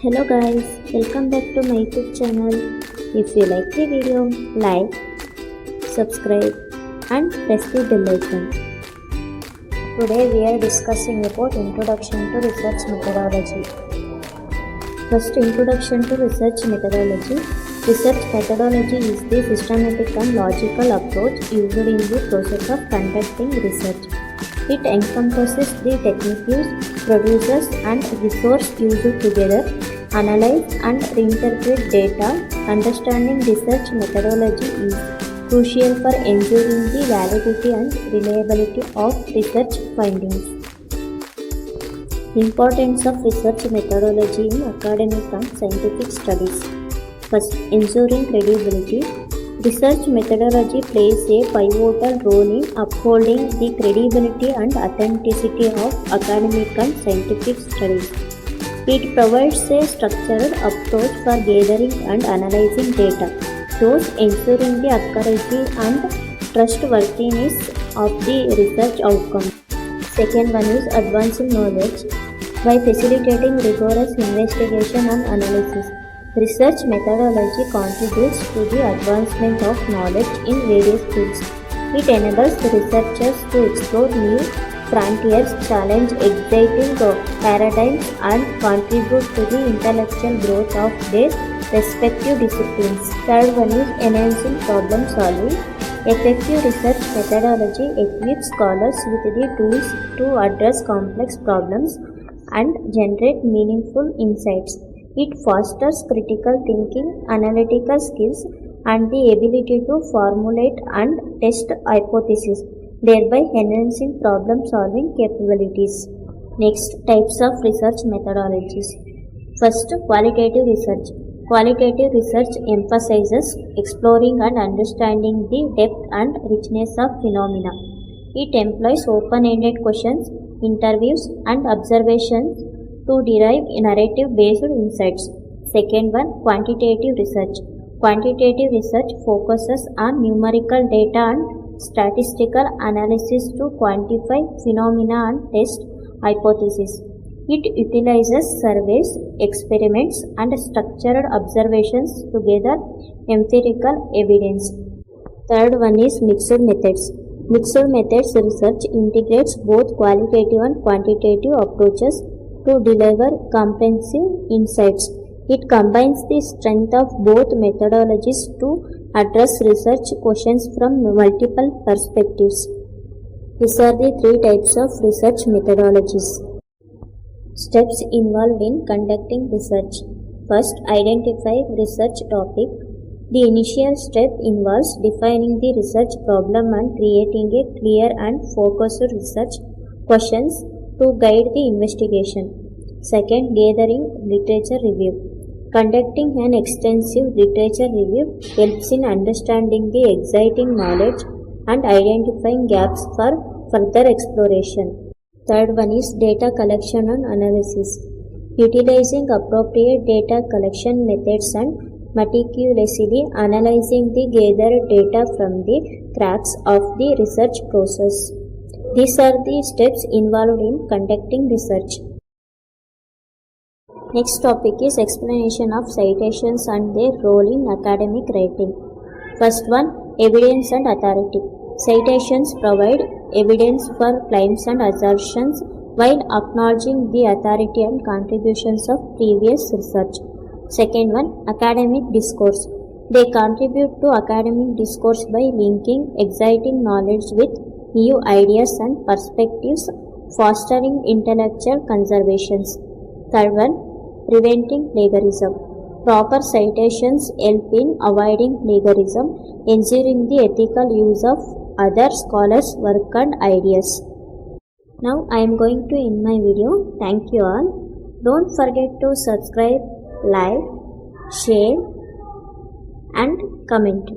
Hello guys, welcome back to my YouTube channel. If you like the video, like, subscribe and press the bell icon. Today we are discussing about Introduction to Research Methodology. First, Introduction to Research Methodology. Research methodology is the systematic and logical approach used in the process of conducting research. It encompasses the techniques, procedures and resources used together, analyze and reinterpret data. Understanding research methodology is crucial for ensuring the validity and reliability of research findings. Importance of research methodology in academic and scientific studies. First, ensuring credibility. Research methodology plays a pivotal role in upholding the credibility and authenticity of academic and scientific studies. It provides a structured approach for gathering and analyzing data, thus ensuring the accuracy and trustworthiness of the research outcome. Second one is advancing knowledge. By facilitating rigorous investigation and analysis, research methodology contributes to the advancement of knowledge in various fields. It enables the researchers to explore new frontiers, challenge existing paradigms, and contribute to the intellectual growth of their respective disciplines. Third one is enhancing problem solving. Effective research methodology equips scholars with the tools to address complex problems and generate meaningful insights. It fosters critical thinking, analytical skills, and the ability to formulate and test hypotheses, thereby enhancing problem-solving capabilities. Next, types of research methodologies. First, qualitative research. Qualitative research emphasizes exploring and understanding the depth and richness of phenomena. It employs open-ended questions, interviews, and observations to derive narrative-based insights. Second one, quantitative research. Quantitative research focuses on numerical data and statistical analysis to quantify phenomena and test hypotheses. It utilizes surveys, experiments, and structured observations to gather empirical evidence. Third one is mixed methods. Mixed methods research integrates both qualitative and quantitative approaches to deliver comprehensive insights. It combines the strength of both methodologies to address research questions from multiple perspectives. These are the three types of research methodologies. Steps involved in conducting research. First, identify research topic. The initial step involves defining the research problem and creating a clear and focused research questions to guide the investigation. Second, gathering literature review. Conducting an extensive literature review helps in understanding the existing knowledge and identifying gaps for further exploration. Third one is data collection and analysis. Utilizing appropriate data collection methods and meticulously analyzing the gathered data from the cracks of the research process. These are the steps involved in conducting research. Next topic is explanation of citations and their role in academic writing. First one, evidence and authority. Citations provide evidence for claims and assertions while acknowledging the authority and contributions of previous research. Second one, academic discourse. They contribute to academic discourse by linking existing knowledge with new ideas and perspectives, fostering intellectual conservations. Third one, preventing plagiarism. Proper citations help in avoiding plagiarism, ensuring the ethical use of other scholars' work and ideas. Now I am going to end my video. Thank you all. Don't forget to subscribe, like, share and comment.